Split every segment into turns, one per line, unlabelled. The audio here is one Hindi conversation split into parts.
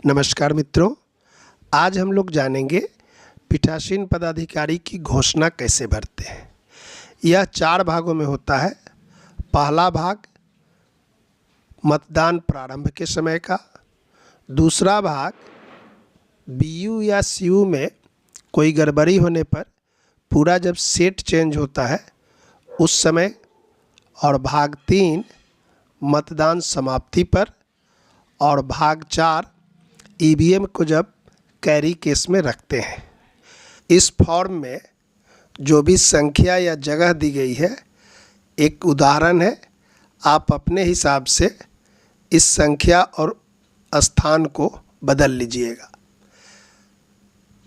नमस्कार मित्रों, आज हम लोग जानेंगे पीठासीन पदाधिकारी की घोषणा कैसे भरते हैं। यह 4 भागों में होता है। पहला भाग मतदान प्रारंभ के समय का, दूसरा भाग बीयू या सीयू में कोई गड़बड़ी होने पर पूरा जब सेट चेंज होता है उस समय, और भाग 3 मतदान समाप्ति पर, और भाग 4 ईवीएम को जब कैरी केस में रखते हैं। इस फॉर्म में जो भी संख्या या जगह दी गई है एक उदाहरण है, आप अपने हिसाब से इस संख्या और स्थान को बदल लीजिएगा।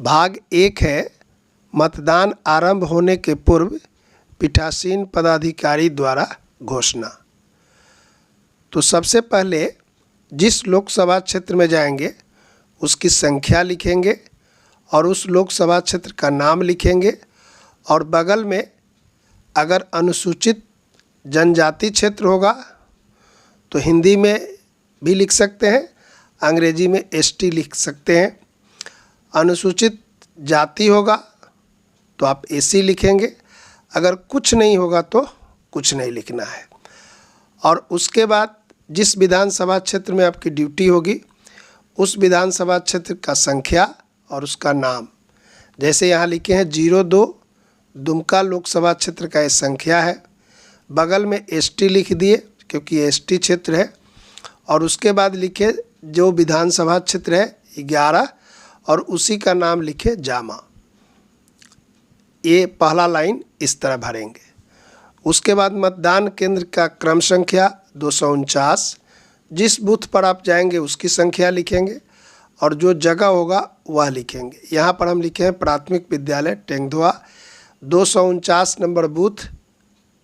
भाग 1 है मतदान आरंभ होने के पूर्व पीठासीन पदाधिकारी द्वारा घोषणा। तो सबसे पहले जिस लोकसभा क्षेत्र में जाएंगे उसकी संख्या लिखेंगे और उस लोकसभा क्षेत्र का नाम लिखेंगे, और बगल में अगर अनुसूचित जनजाति क्षेत्र होगा तो हिंदी में भी लिख सकते हैं, अंग्रेजी में एसटी लिख सकते हैं। अनुसूचित जाति होगा तो आप एसी लिखेंगे, अगर कुछ नहीं होगा तो कुछ नहीं लिखना है। और उसके बाद जिस विधानसभा क्षेत्र में आपकी ड्यूटी होगी उस विधानसभा क्षेत्र का संख्या और उसका नाम, जैसे यहाँ लिखे हैं 02 दुमका लोकसभा क्षेत्र का ये संख्या है, बगल में एसटी लिख दिए क्योंकि एसटी क्षेत्र है, और उसके बाद लिखे जो विधानसभा क्षेत्र है 11 और उसी का नाम लिखे जामा। ये पहला लाइन इस तरह भरेंगे। उसके बाद मतदान केंद्र का क्रम संख्या 249, जिस बूथ पर आप जाएंगे उसकी संख्या लिखेंगे और जो जगह होगा वह लिखेंगे। यहाँ पर हम लिखे हैं प्राथमिक विद्यालय टेंगधुआ, 249 नंबर बूथ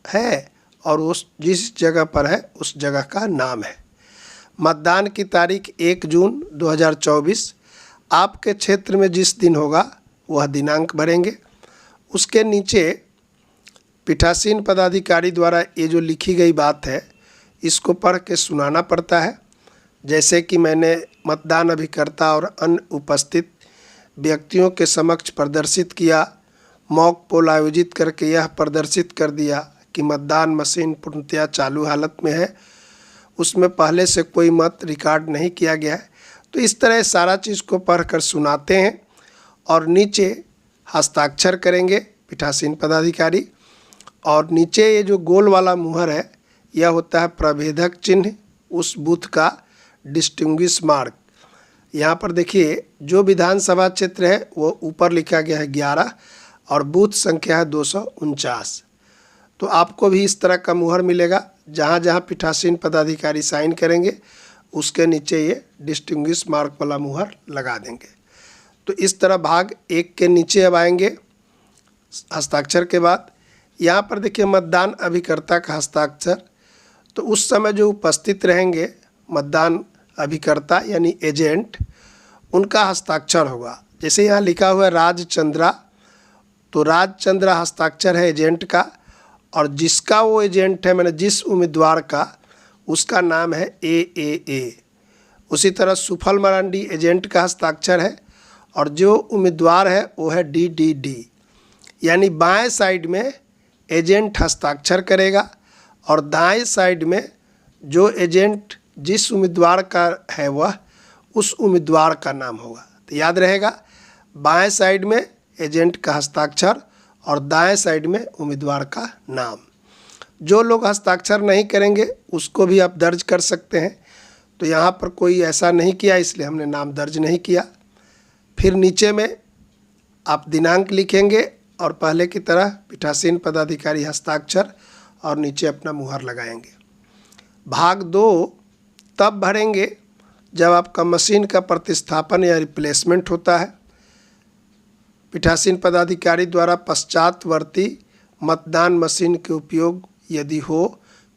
है और उस जिस जगह पर है उस जगह का नाम है। मतदान की तारीख 1 जून 2024, आपके क्षेत्र में जिस दिन होगा वह दिनांक भरेंगे। उसके नीचे पीठासीन पदाधिकारी द्वारा ये जो लिखी गई बात है इसको पढ़ के सुनाना पड़ता है, जैसे कि मैंने मतदान अभिकर्ता और अन्य उपस्थित व्यक्तियों के समक्ष प्रदर्शित किया, मॉक पोल आयोजित करके यह प्रदर्शित कर दिया कि मतदान मशीन पूर्णतया चालू हालत में है, उसमें पहले से कोई मत रिकॉर्ड नहीं किया गया है। तो इस तरह सारा चीज़ को पढ़कर सुनाते हैं और नीचे हस्ताक्षर करेंगे पीठासीन पदाधिकारी, और नीचे ये जो गोल वाला मुहर है यह होता है प्रभेदक चिन्ह, उस बूथ का डिस्टिंग्विश मार्क। यहाँ पर देखिए जो विधानसभा क्षेत्र है वो ऊपर लिखा गया है 11 और बूथ संख्या है 249। तो आपको भी इस तरह का मुहर मिलेगा, जहाँ जहाँ पीठासीन पदाधिकारी साइन करेंगे उसके नीचे ये डिस्टिंग्विश मार्क वाला मुहर लगा देंगे। तो इस तरह भाग 1 के नीचे अब आएंगे हस्ताक्षर के बाद। यहाँ पर देखिए मतदान अभिकर्ता का हस्ताक्षर, तो उस समय जो उपस्थित रहेंगे मतदान अभिकर्ता यानी एजेंट, उनका हस्ताक्षर होगा। जैसे यहाँ लिखा हुआ है राजचंद्रा, तो राजचंद्रा हस्ताक्षर है एजेंट का, और जिसका वो एजेंट है मैंने जिस उम्मीदवार का उसका नाम है AAA। उसी तरह सुफल मरांडी एजेंट का हस्ताक्षर है और जो उम्मीदवार है वो है DDD, यानी बाएं साइड में एजेंट हस्ताक्षर करेगा और दाएं साइड में जो एजेंट जिस उम्मीदवार का है वह उस उम्मीदवार का नाम होगा। तो याद रहेगा, बाएं साइड में एजेंट का हस्ताक्षर और दाएं साइड में उम्मीदवार का नाम। जो लोग हस्ताक्षर नहीं करेंगे उसको भी आप दर्ज कर सकते हैं, तो यहाँ पर कोई ऐसा नहीं किया इसलिए हमने नाम दर्ज नहीं किया। फिर नीचे में आप दिनांक लिखेंगे और पहले की तरह पीठासीन पदाधिकारी हस्ताक्षर और नीचे अपना मुहर लगाएंगे। भाग 2 तब भरेंगे जब आपका मशीन का प्रतिस्थापन या रिप्लेसमेंट होता है। पीठासीन पदाधिकारी द्वारा पश्चातवर्ती मतदान मशीन के उपयोग यदि हो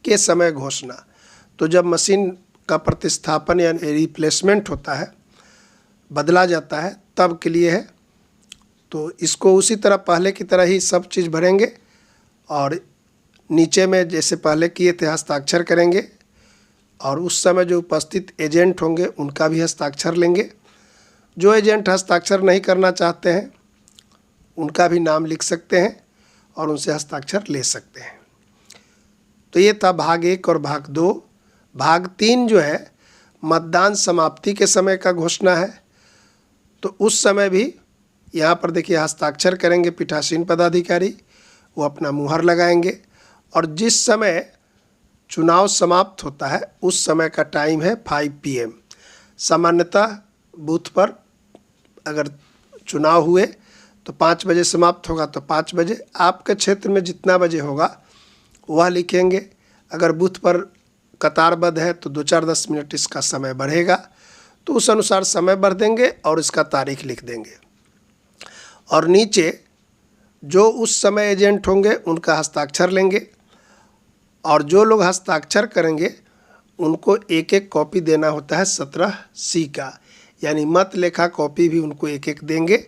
के समय घोषणा। तो जब मशीन का प्रतिस्थापन या रिप्लेसमेंट होता है, बदला जाता है, तब के लिए है। तो इसको उसी तरह पहले की तरह ही सब चीज़ भरेंगे और नीचे में जैसे पहले किए थे हस्ताक्षर करेंगे और उस समय जो उपस्थित एजेंट होंगे उनका भी हस्ताक्षर लेंगे जो एजेंट हस्ताक्षर नहीं करना चाहते हैं उनका भी नाम लिख सकते हैं और उनसे हस्ताक्षर ले सकते हैं। तो ये था भाग 1 और भाग 2। भाग 3 जो है मतदान समाप्ति के समय का घोषणा है। तो उस समय भी यहाँ पर देखिए हस्ताक्षर करेंगे पीठासीन पदाधिकारी, वो अपना मुहर लगाएंगे और जिस समय चुनाव समाप्त होता है उस समय का टाइम है 5 PM। सामान्यतः बूथ पर अगर चुनाव हुए तो 5 बजे समाप्त होगा, तो 5 बजे। आपके क्षेत्र में जितना बजे होगा वह लिखेंगे। अगर बूथ पर कतारबद्ध है तो 2-4-10 मिनट इसका समय बढ़ेगा, तो उस अनुसार समय बढ़ देंगे और इसका तारीख लिख देंगे। और नीचे जो उस समय एजेंट होंगे उनका हस्ताक्षर लेंगे और जो लोग हस्ताक्षर करेंगे उनको एक एक कॉपी देना होता है 17C का, यानी मत लेखा कॉपी भी उनको एक एक देंगे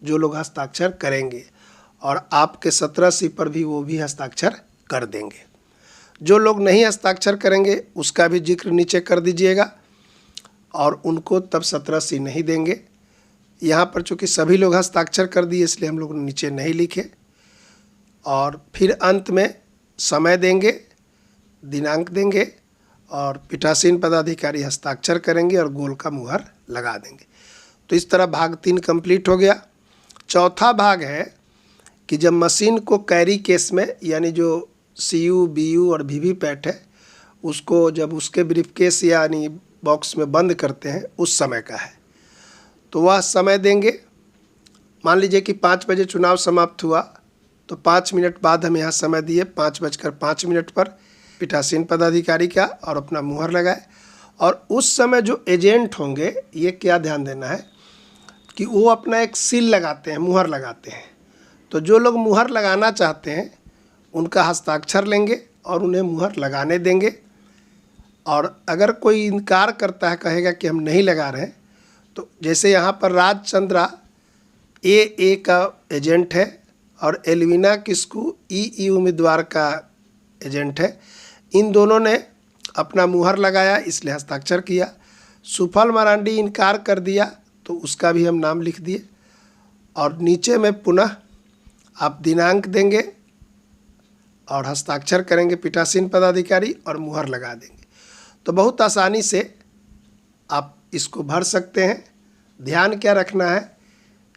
जो लोग हस्ताक्षर करेंगे और आपके 17C पर भी वो भी हस्ताक्षर कर देंगे। जो लोग नहीं हस्ताक्षर करेंगे उसका भी जिक्र नीचे कर दीजिएगा और उनको तब 17C नहीं देंगे। यहाँ पर चूँकि सभी लोग हस्ताक्षर कर दिए इसलिए हम लोग नीचे नहीं लिखे। और फिर अंत में समय देंगे, दिनांक देंगे और पीठासीन पदाधिकारी हस्ताक्षर करेंगे और गोल का मुहर लगा देंगे। तो इस तरह भाग 3 कंप्लीट हो गया। चौथा भाग है कि जब मशीन को कैरी केस में, यानी जो CU, BU और VVPAT है, उसको जब उसके ब्रीफकेस यानी बॉक्स में बंद करते हैं उस समय का है। तो वह समय देंगे। मान लीजिए कि 5 बजे चुनाव समाप्त हुआ तो 5 मिनट बाद हम यहाँ समय दिए 5:05 पर पीठासीन पदाधिकारी का और अपना मुहर लगाए। और उस समय जो एजेंट होंगे ये क्या ध्यान देना है कि वो अपना एक सील लगाते हैं, मुहर लगाते हैं। तो जो लोग मुहर लगाना चाहते हैं उनका हस्ताक्षर लेंगे और उन्हें मुहर लगाने देंगे। और अगर कोई इनकार करता है, कहेगा कि हम नहीं लगा रहे हैं, तो जैसे यहाँ पर राजचंद्रा AA का एजेंट है और एलविना किस्कू EE उम्मीदवार का एजेंट है, इन दोनों ने अपना मुहर लगाया इसलिए हस्ताक्षर किया। सुफल मरांडी इनकार कर दिया तो उसका भी हम नाम लिख दिए और नीचे में पुनः आप दिनांक देंगे और हस्ताक्षर करेंगे पीठासीन पदाधिकारी और मुहर लगा देंगे। तो बहुत आसानी से आप इसको भर सकते हैं। ध्यान क्या रखना है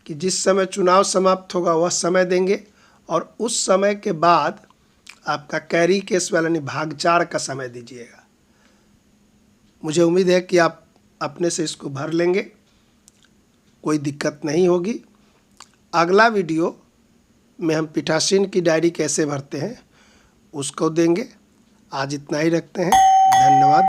कि जिस समय चुनाव समाप्त होगा वह समय देंगे और उस समय के बाद आपका कैरी केस वाला यानी भाग 4 का समय दीजिएगा। मुझे उम्मीद है कि आप अपने से इसको भर लेंगे, कोई दिक्कत नहीं होगी। अगला वीडियो में हम पीठासीन की डायरी कैसे भरते हैं उसको देंगे। आज इतना ही रखते हैं। धन्यवाद।